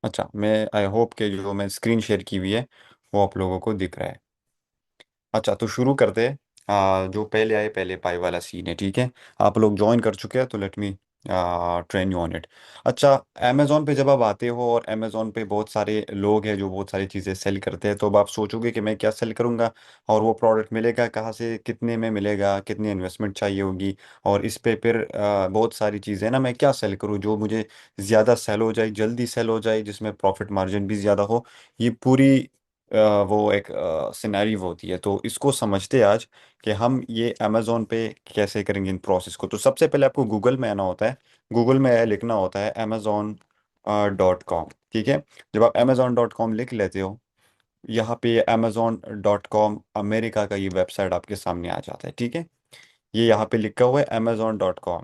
अच्छा, मैं I hope के जो मैं स्क्रीन शेयर की हुई है वो आप लोगों को दिख रहा है। अच्छा, तो शुरू करते हैं। जो पहले आए पहले पाई वाला सीन है, ठीक है। आप लोग ज्वाइन कर चुके हैं तो let me train you on it. अच्छा, अमेजोन पे जब आप आते हो और अमेजोन पे बहुत सारे लोग हैं जो बहुत सारी चीज़ें सेल करते हैं, तो अब आप सोचोगे कि मैं क्या सेल करूंगा और वो प्रोडक्ट मिलेगा कहाँ से, कितने में मिलेगा, कितनी इन्वेस्टमेंट चाहिए होगी। और इस पे फिर बहुत सारी चीज़ें ना, मैं क्या सेल करूँ जो मुझे ज़्यादा सेल हो जाए, जल्दी सेल हो जाए, जिसमें प्रॉफिट मार्जिन भी ज़्यादा हो। ये पूरी वो एक सिनेरियो होती है। तो इसको समझते हैं आज कि हम ये अमेजोन पे कैसे करेंगे इन प्रोसेस को। तो सबसे पहले आपको गूगल में आना होता है। गूगल में लिखना होता है amazon.com, ठीक है। जब आप amazon.com लिख लेते हो, यहाँ पे amazon.com अमेरिका का ये वेबसाइट आपके सामने आ जाता है, ठीक है। ये यहाँ पे लिखा हुआ है amazon.com।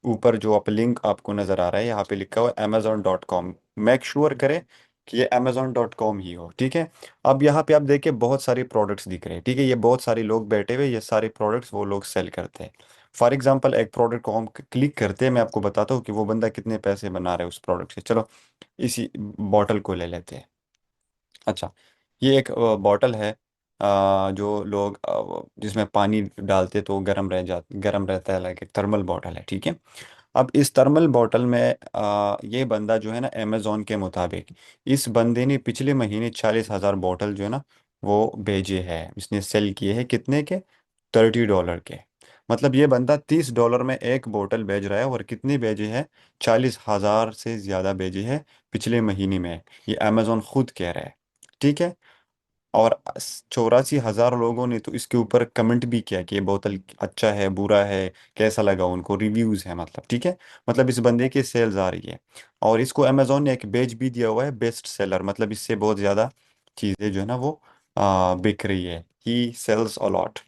ऊपर जो आप लिंक आपको नजर आ रहा है यहाँ पे लिखा हुआ है amazon.com। मेक श्योर करें कि ये amazon.com ही हो, ठीक है। अब यहाँ पे आप देखिए बहुत सारे प्रोडक्ट्स दिख रहे हैं, ठीक है। ये बहुत सारे लोग बैठे हुए, ये सारे प्रोडक्ट्स वो लोग सेल करते हैं। फॉर एग्जांपल एक प्रोडक्ट को हम क्लिक करते हैं, मैं आपको बताता हूँ कि वो बंदा कितने पैसे बना रहा है उस प्रोडक्ट से। चलो, इसी बॉटल को ले लेते हैं। अच्छा, ये एक बॉटल है, जो लोग जिसमें पानी डालते तो गर्म रहता है, लाइक एक थर्मल बॉटल है, ठीक है। अब इस थर्मल बॉटल में ये बंदा जो है ना, अमेजोन के मुताबिक इस बंदे ने पिछले महीने 40,000 बॉटल जो है ना वो भेजे हैं। इसने सेल किए हैं कितने के? $30 के। मतलब ये बंदा $30 में एक बोतल भेज रहा है, और कितने भेजे हैं? 40,000 से ज़्यादा भेजे हैं पिछले महीने में। ये अमेजोन खुद कह रहा है, ठीक है। और 84,000 लोगों ने तो इसके ऊपर कमेंट भी किया कि ये बोतल अच्छा है, बुरा है, कैसा लगा उनको, रिव्यूज है, मतलब, ठीक है। मतलब इस बंदे की सेल्स आ रही है। और इसको अमेजोन ने एक बेच भी दिया हुआ है बेस्ट सेलर, मतलब इससे बहुत ज़्यादा चीज़ें जो है ना वो बिक रही है। ही सेल्स अलॉट।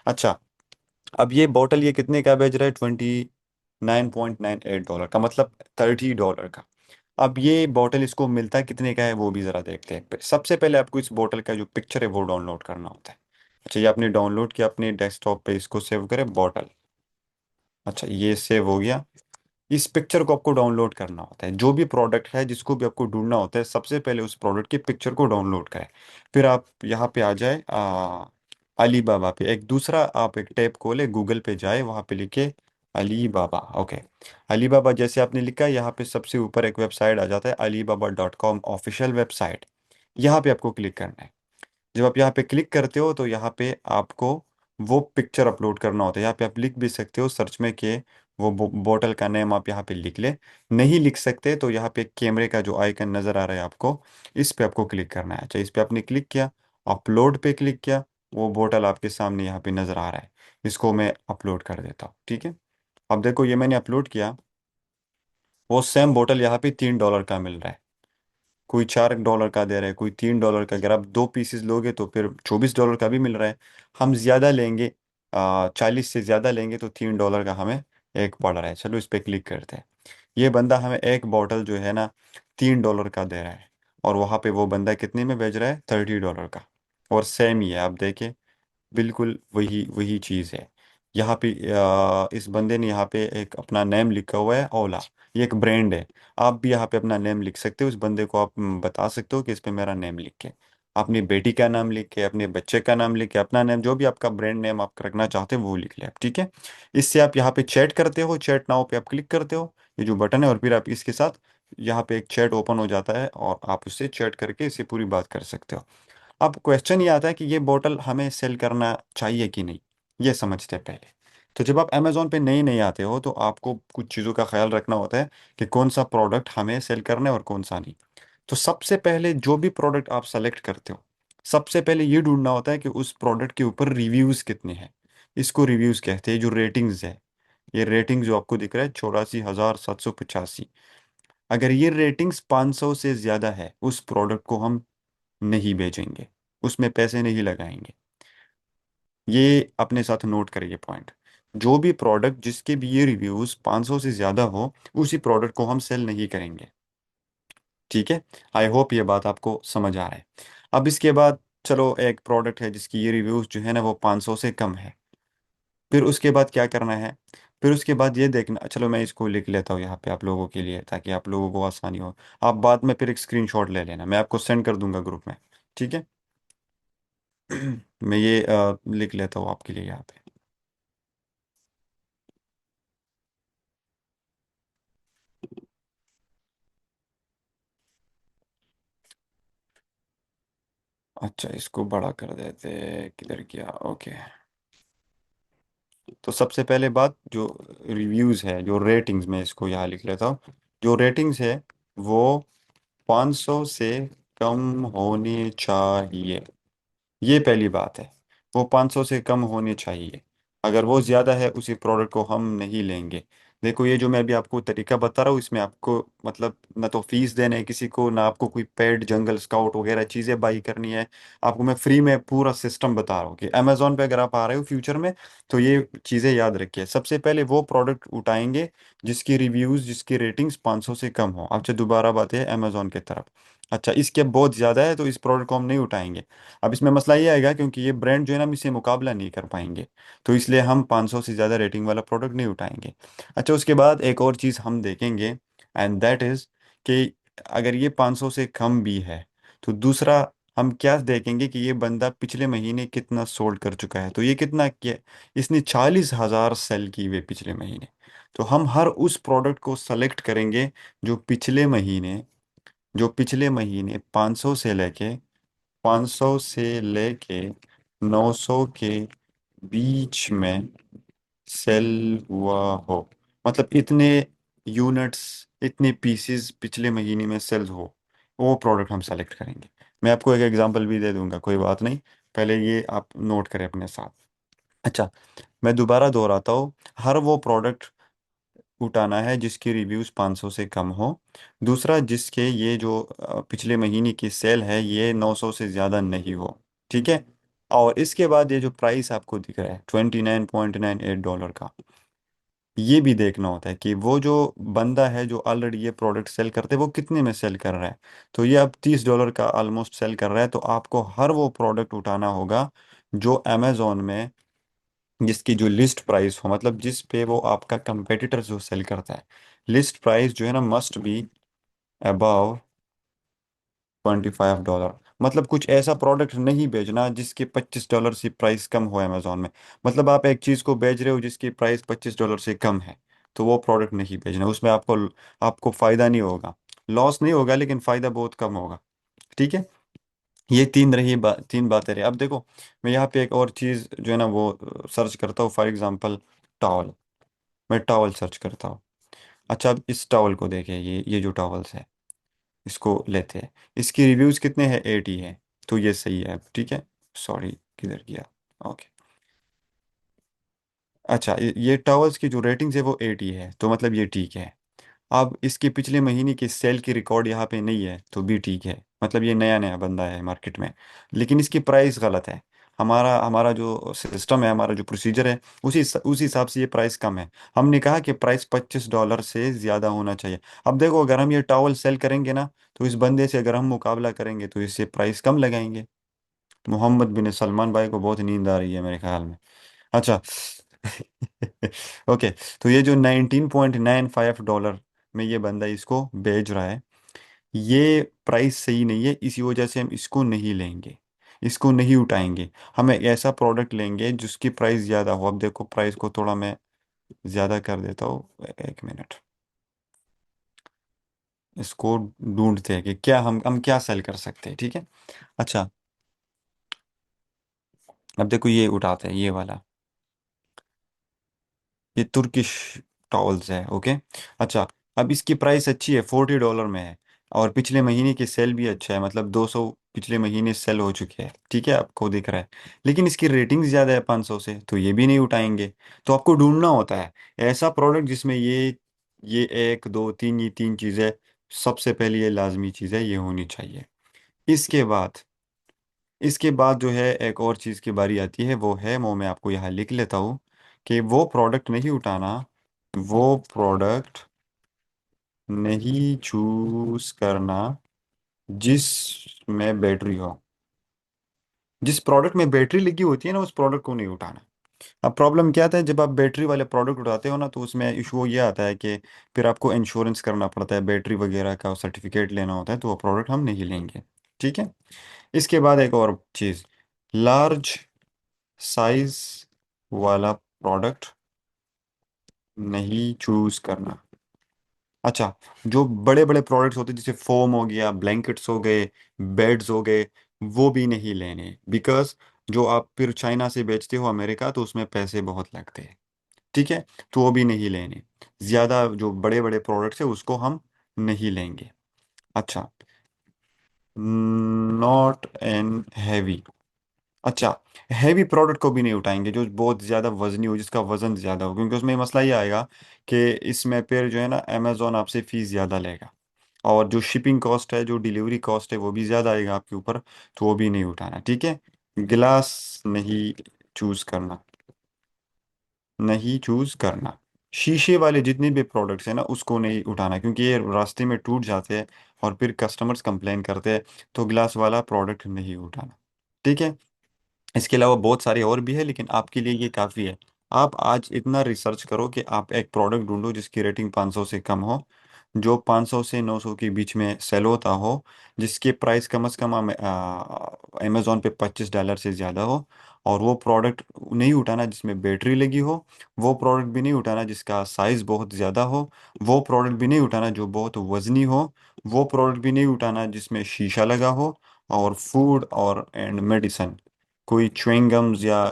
अच्छा, अब ये बोतल ये कितने का बेच रहा है? $29.98 का, मतलब $30 का। अब ये बॉटल इसको मिलता है कितने का है वो भी ज़रा देखते हैं। सबसे पहले आपको इस बॉटल का जो पिक्चर है वो डाउनलोड करना होता है। अच्छा, ये आपने डाउनलोड किया अपने डेस्कटॉप पे, इसको सेव करें बॉटल। अच्छा, ये सेव हो गया। इस पिक्चर को आपको डाउनलोड करना होता है। जो भी प्रोडक्ट है जिसको भी आपको ढूंढना होता है, सबसे पहले उस प्रोडक्ट की पिक्चर को डाउनलोड करें। फिर आप यहाँ पे आ जाए अलीबाबा पे। एक दूसरा आप एक टैब खोले, गूगल पे जाए, वहाँ पे लिखे अलीबाबा। ओके, अलीबाबा जैसे आपने लिखा, यहाँ पे सबसे ऊपर एक वेबसाइट आ जाता है alibaba.com ऑफिशियल वेबसाइट। यहाँ पे आपको क्लिक करना है। जब आप यहाँ पे क्लिक करते हो तो यहाँ पे आपको वो पिक्चर अपलोड करना होता है। यहाँ पे आप लिख भी सकते हो सर्च में कि वो बोतल का नेम आप यहाँ पे लिख ले। नहीं लिख सकते तो यहाँ पे कैमरे का जो आइकन नज़र आ रहा है आपको, इस पे आपको क्लिक करना है। अच्छा, इस पे आपने क्लिक किया, अपलोड पे क्लिक किया, वो बोतल आपके सामने यहाँ पे नज़र आ रहा है। इसको मैं अपलोड कर देता हूँ, ठीक है। अब देखो, ये मैंने अपलोड किया, वो सेम बोतल यहाँ पे $3 का मिल रहा है। कोई $4 का दे रहा है, कोई $3 का। अगर आप दो पीसेस लोगे तो फिर $24 का भी मिल रहा है। हम ज़्यादा लेंगे, 40 से ज़्यादा लेंगे तो $3 का हमें एक पड़ रहा है। चलो, इस पर क्लिक करते हैं। ये बंदा हमें एक बॉटल जो है ना $3 का दे रहा है, और वहाँ पे वो बंदा कितने में बेच रहा है? $30 का। और सेम ही है, आप देखें, बिल्कुल वही वही चीज़ है। यहाँ पे इस बंदे ने यहाँ पे एक अपना नेम लिखा हुआ है, ओला। ये एक ब्रांड है। आप भी यहाँ पे अपना नेम लिख सकते हो। उस बंदे को आप बता सकते हो कि इस पे मेरा नेम लिख के, अपनी बेटी का नाम लिख के, अपने बच्चे का नाम लिख के, अपना नेम, जो भी आपका ब्रांड नेम आप रखना चाहते हो वो लिख ले आप, ठीक है। इससे आप यहाँ पे चैट करते हो, चैट नाउ पे आप क्लिक करते हो, ये जो बटन है, और फिर आप इसके साथ यहाँ पे एक चैट ओपन हो जाता है, और आप उससे चैट करके इससे पूरी बात कर सकते हो। अब क्वेश्चन ये आता है कि ये बोतल हमें सेल करना चाहिए कि नहीं, ये समझते हैं पहले। तो जब आप अमेजोन पे नए नए आते हो तो आपको कुछ चीज़ों का ख्याल रखना होता है कि कौन सा प्रोडक्ट हमें सेल करना है और कौन सा नहीं। तो सबसे पहले जो भी प्रोडक्ट आप सेलेक्ट करते हो, सबसे पहले ये ढूंढना होता है कि उस प्रोडक्ट के ऊपर रिव्यूज़ कितने हैं। इसको रिव्यूज़ कहते हैं, जो रेटिंग्स है। ये रेटिंग जो आपको दिख रहा है 84,785, अगर ये रेटिंग्स 500 से ज़्यादा है, उस प्रोडक्ट को हम नहीं बेचेंगे, उसमें पैसे नहीं लगाएंगे। ये अपने साथ नोट करिए पॉइंट। जो भी प्रोडक्ट जिसके भी ये रिव्यूज 500 से ज़्यादा हो, उसी प्रोडक्ट को हम सेल नहीं करेंगे, ठीक है। आई होप ये बात आपको समझ आ रहा है। अब इसके बाद चलो, एक प्रोडक्ट है जिसकी ये रिव्यूज जो है ना वो 500 से कम है। फिर उसके बाद क्या करना है? फिर उसके बाद ये देखना, चलो मैं इसको लिख लेता हूँ यहाँ पे आप लोगों के लिए ताकि आप लोगों को आसानी हो। आप बाद में फिर एक स्क्रीनशॉट ले लेना, मैं आपको सेंड कर दूंगा ग्रुप में। ठीक है। मैं ये लिख लेता हूँ आपके लिए यहाँ पे। अच्छा, इसको बड़ा कर देते, किधर गया, ओके। तो सबसे पहले बात, जो रिव्यूज़ है, जो रेटिंग्स, में इसको यहाँ लिख लेता हूँ। जो रेटिंग्स है वो 500 से कम होनी चाहिए। ये पहली बात है, वो 500 से कम होने चाहिए। अगर वो ज़्यादा है उसी प्रोडक्ट को हम नहीं लेंगे। देखो, ये जो मैं अभी आपको तरीका बता रहा हूँ, इसमें आपको मतलब ना तो फीस देना है किसी को, ना आपको कोई पेड जंगल स्काउट वगैरह चीज़ें बाई करनी है। आपको मैं फ्री में पूरा सिस्टम बता रहा हूँ कि अमेजोन पे अगर आप आ रहे हो फ्यूचर में, तो ये चीज़ें याद रखिए। सबसे पहले वो प्रोडक्ट उठाएंगे जिसकी रिव्यूज़, जिसकी रेटिंग्स 500 से कम हो। अब से दोबारा बात है अमेजोन की तरफ। अच्छा, इसके बहुत ज़्यादा है तो इस प्रोडक्ट को हम नहीं उठाएंगे। अब इसमें मसला ये आएगा क्योंकि ये ब्रांड जो है ना, हम इससे मुकाबला नहीं कर पाएंगे, तो इसलिए हम 500 से ज़्यादा रेटिंग वाला प्रोडक्ट नहीं उठाएंगे। अच्छा, उसके बाद एक और चीज़ हम देखेंगे, एंड दैट इज़ कि अगर ये 500 से कम भी है, तो दूसरा हम क्या देखेंगे कि ये बंदा पिछले महीने कितना सोल्ड कर चुका है। तो ये कितना किया, इसने 40,000 सेल की हुए पिछले महीने। तो हम हर उस प्रोडक्ट को सेलेक्ट करेंगे जो पिछले महीने, 500 से लेके 500 से लेके 900 के बीच में सेल हुआ हो। मतलब इतने यूनिट्स, इतने पीसीस पिछले महीने में सेल्स हो, वो प्रोडक्ट हम सेलेक्ट करेंगे। मैं आपको एक एग्जांपल भी दे दूंगा, कोई बात नहीं, पहले ये आप नोट करें अपने साथ। अच्छा, मैं दोबारा दोहराता हूँ। हर वो प्रोडक्ट उठाना है जिसकी रिव्यूज़ 500 से कम हो। दूसरा, जिसके ये जो पिछले महीने की सेल है ये 900 से ज़्यादा नहीं हो। ठीक है। और इसके बाद ये जो प्राइस आपको दिख रहा है $29.98 का, ये भी देखना होता है कि वो जो बंदा है जो ऑलरेडी ये प्रोडक्ट सेल करते हैं वो कितने में सेल कर रहा है। तो ये अब $30 का ऑलमोस्ट सेल कर रहा है, तो आपको हर वो प्रोडक्ट उठाना होगा जो अमेजोन में, जिसकी जो लिस्ट प्राइस हो, मतलब जिस पे वो आपका कंपेटिटर जो सेल करता है, लिस्ट प्राइस जो है ना मस्ट बी अबव $25। मतलब कुछ ऐसा प्रोडक्ट नहीं बेचना जिसके $25 से प्राइस कम हो अमेजोन में। मतलब आप एक चीज़ को बेच रहे हो जिसकी प्राइस $25 से कम है, तो वो प्रोडक्ट नहीं बेचना। उसमें आपको आपको फ़ायदा नहीं होगा, लॉस नहीं होगा, लेकिन फ़ायदा बहुत कम होगा। ठीक है। ये तीन बातें रही। अब देखो, मैं यहाँ पे एक और चीज़ जो है ना वो सर्च करता हूँ, फॉर एग्जांपल टॉवल। मैं टॉवल सर्च करता हूँ। अच्छा, अब इस टॉवल को देखें, ये जो टॉवल्स है, इसको लेते हैं। इसकी रिव्यूज़ कितने हैं, 80 है, तो ये सही है। ठीक है। सॉरी, किधर गया, ओके। अच्छा, ये टॉवल्स की जो रेटिंग्स है वो 80 है, तो मतलब ये ठीक है। अब इसके पिछले महीने की सेल की रिकॉर्ड यहाँ पे नहीं है, तो भी ठीक है, मतलब ये नया नया बंदा है मार्केट में। लेकिन इसकी प्राइस गलत है। हमारा हमारा जो सिस्टम है, हमारा जो प्रोसीजर है, उसी हिसाब से ये प्राइस कम है। हमने कहा कि प्राइस $25 से ज़्यादा होना चाहिए। अब देखो, अगर हम ये टॉवल सेल करेंगे ना, तो इस बंदे से अगर हम मुकाबला करेंगे तो इससे प्राइस कम लगाएंगे। मोहम्मद बिन सलमान भाई को बहुत नींद आ रही है मेरे ख्याल में। अच्छा। ओके। तो ये जो $19.95 में ये बंदा इसको बेच रहा है, ये प्राइस सही नहीं है। इसी वजह से हम इसको नहीं लेंगे, इसको नहीं उठाएंगे। हम एक ऐसा प्रोडक्ट लेंगे जिसकी प्राइस ज़्यादा हो। अब देखो, प्राइस को थोड़ा मैं ज़्यादा कर देता हूँ, एक मिनट। इसको ढूंढते हैं कि क्या हम क्या सेल कर सकते हैं। ठीक है। अच्छा, अब देखो, ये उठाते हैं, ये वाला, ये तुर्किश टॉवल्स है। ओके। अच्छा, अब इसकी प्राइस अच्छी है, $40 में है। और पिछले महीने की सेल भी अच्छा है, मतलब 200 पिछले महीने सेल हो चुके हैं। ठीक है, आपको दिख रहा है। लेकिन इसकी रेटिंग ज़्यादा है 500 से, तो ये भी नहीं उठाएंगे। तो आपको ढूंढना होता है ऐसा प्रोडक्ट जिसमें ये एक दो तीन, ये तीन चीज़ें, सबसे पहले ये लाजमी चीज़ है, ये होनी चाहिए। इसके बाद इसके बाद जो है एक और चीज़ की बारी आती है, वो है, वो मैं आपको यहाँ लिख लेता हूँ, कि वो प्रोडक्ट नहीं उठाना, वो प्रोडक्ट नहीं चूज करना जिसमें बैटरी हो। जिस प्रोडक्ट में बैटरी लगी होती है ना, उस प्रोडक्ट को नहीं उठाना। अब प्रॉब्लम क्या आता है, जब आप बैटरी वाले प्रोडक्ट उठाते हो ना, तो उसमें इशू ये आता है कि फिर आपको इंश्योरेंस करना पड़ता है, बैटरी वगैरह का सर्टिफिकेट लेना होता है, तो वो प्रोडक्ट हम नहीं लेंगे। ठीक है। इसके बाद एक और चीज़, लार्ज साइज वाला प्रोडक्ट नहीं चूज करना। अच्छा, जो बड़े बड़े प्रोडक्ट्स होते हैं जैसे फोम हो गया, ब्लैंकेट्स हो गए, बेड्स हो गए, वो भी नहीं लेने, बिकॉज जो आप फिर चाइना से बेचते हो अमेरिका, तो उसमें पैसे बहुत लगते हैं। ठीक है। तो वो भी नहीं लेने, ज़्यादा जो बड़े बड़े प्रोडक्ट्स है उसको हम नहीं लेंगे। अच्छा, नॉट एन हैवी। अच्छा, हैवी प्रोडक्ट को भी नहीं उठाएंगे जो बहुत ज़्यादा वजनी हो, जिसका वजन ज़्यादा हो, क्योंकि उसमें मसला ये आएगा कि इसमें फिर जो है ना अमेजोन आपसे फीस ज़्यादा लेगा, और जो शिपिंग कॉस्ट है, जो डिलीवरी कॉस्ट है, वो भी ज़्यादा आएगा आपके ऊपर। तो वो भी नहीं उठाना। ठीक है। गिलास नहीं चूज करना, नहीं चूज करना। शीशे वाले जितने भी प्रोडक्ट्स हैं ना, उसको नहीं उठाना, क्योंकि ये रास्ते में टूट जाते हैं और फिर कस्टमर्स कंप्लेन करते हैं। तो ग्लास वाला प्रोडक्ट नहीं उठाना। ठीक है। इसके अलावा बहुत सारे और भी है, लेकिन आपके लिए ये काफ़ी है। आप आज इतना रिसर्च करो कि आप एक प्रोडक्ट ढूंढो जिसकी रेटिंग 500 से कम हो, जो 500 से 900 के बीच में सेल होता हो, जिसके प्राइस कम से कम अमेज़ॉन पे $25 से ज़्यादा हो। और वो प्रोडक्ट नहीं उठाना जिसमें बैटरी लगी हो, वो प्रोडक्ट भी नहीं उठाना जिसका साइज़ बहुत ज़्यादा हो, वो प्रोडक्ट भी नहीं उठाना जो बहुत वज़नी हो, वो प्रोडक्ट भी नहीं उठाना जिसमें शीशा लगा हो, और फूड और एंड मेडिसन, कोई च्युइंगम्स या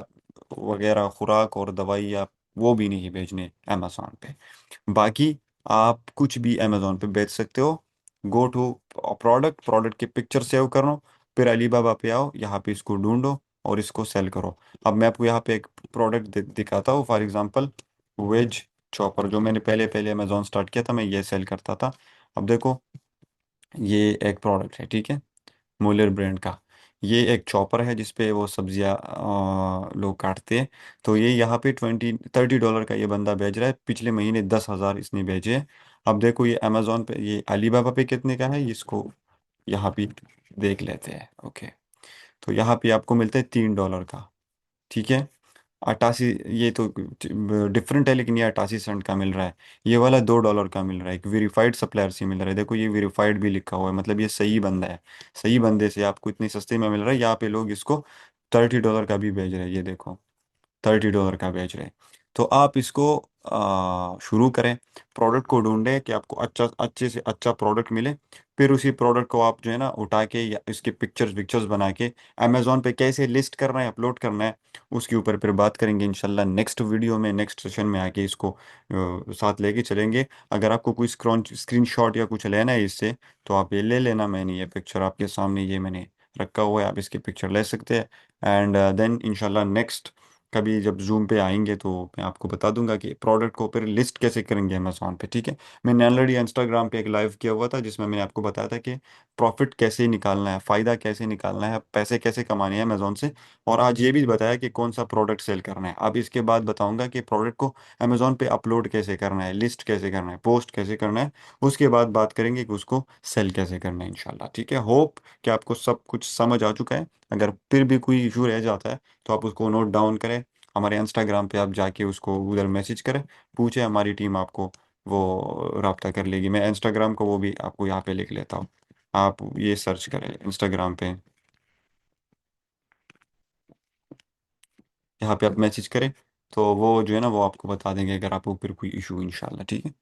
वगैरह खुराक और दवाइयाँ, वो भी नहीं भेजने अमेज़ॉन पे। बाकी आप कुछ भी अमेज़ॉन पे बेच सकते हो। गो टू प्रोडक्ट, प्रोडक्ट की पिक्चर सेव करो, फिर अलीबाबा पे आओ, यहाँ पे इसको ढूंढो और इसको सेल करो। अब मैं आपको यहाँ पे एक प्रोडक्ट दिखाता हूँ, फॉर एग्जांपल वेज चॉपर, जो मैंने पहले पहले अमेज़ॉन स्टार्ट किया था, मैं ये सेल करता था। अब देखो, ये एक प्रोडक्ट है, ठीक है, मूलर ब्रांड का। ये एक चॉपर है जिसपे वो सब्जियां लोग काटते हैं। तो ये यहाँ पे $20-30 का ये बंदा बेच रहा है, पिछले महीने 10,000 इसने बेचे हैं। अब देखो ये अमेजोन पे, ये अलीबाबा पे कितने का है, इसको यहाँ पे देख लेते हैं। ओके, तो यहाँ पे आपको मिलता है $3 का। ठीक है। 88, ये तो डिफरेंट है, लेकिन ये 88 सेंट का मिल रहा है। ये वाला $2 का मिल रहा है, एक वेरीफाइड सप्लायर से मिल रहा है। देखो ये वेरीफाइड भी लिखा हुआ है, मतलब ये सही बंदा है। सही बंदे से आपको इतनी सस्ते में मिल रहा है। यहाँ पे लोग इसको $30 का भी बेच रहे हैं, ये देखो, $30 का बेच रहे हैं। तो आप इसको शुरू करें, प्रोडक्ट को ढूंढें कि आपको अच्छा, अच्छे से अच्छा प्रोडक्ट मिले। फिर उसी प्रोडक्ट को आप जो है ना उठा के, या इसके पिक्चर्स पिक्चर्स बना के अमेजोन पे कैसे लिस्ट करना है, अपलोड करना है, उसके ऊपर फिर बात करेंगे इंशाल्लाह नेक्स्ट वीडियो में, नेक्स्ट सेशन में आके इसको साथ लेके चलेंगे। अगर आपको कोई स्क्रीनशॉट या कुछ लेना है इससे, तो आप ये ले लेना। मैंने ये पिक्चर आपके सामने ये मैंने रखा हुआ है, आप इसकी पिक्चर ले सकते हैं। एंड देन इंशाल्लाह नेक्स्ट कभी जब जूम पे आएंगे, तो मैं आपको बता दूंगा कि प्रोडक्ट को फिर लिस्ट कैसे करेंगे अमेजोन पे। ठीक है। मैंने ऑलरेडी इंस्टाग्राम पे एक लाइव किया हुआ था, जिसमें मैंने आपको बताया था कि प्रॉफिट कैसे निकालना है, फ़ायदा कैसे निकालना है, पैसे कैसे कमाने हैं अमेजोन से। और आज ये भी बताया कि कौन सा प्रोडक्ट सेल करना है। अब इसके बाद बताऊंगा कि प्रोडक्ट को अमेजोन पे अपलोड कैसे करना है, लिस्ट कैसे करना है, पोस्ट कैसे करना है। उसके बाद बात करेंगे कि उसको सेल कैसे करना है इंशाल्लाह। ठीक है। होप कि आपको सब कुछ समझ आ चुका है। अगर फिर भी कोई इशू रह जाता है, तो आप उसको नोट डाउन करें, हमारे इंस्टाग्राम पे आप जाके उसको उधर मैसेज करें, पूछे, हमारी टीम आपको वो राब्ता कर लेगी। मैं इंस्टाग्राम को वो भी आपको यहाँ पे लिख लेता हूँ, आप ये सर्च करें इंस्टाग्राम पे, यहाँ पे आप मैसेज करें, तो वो जो है ना वो आपको बता देंगे अगर आपको फिर कोई इशू इंशाल्लाह। ठीक है।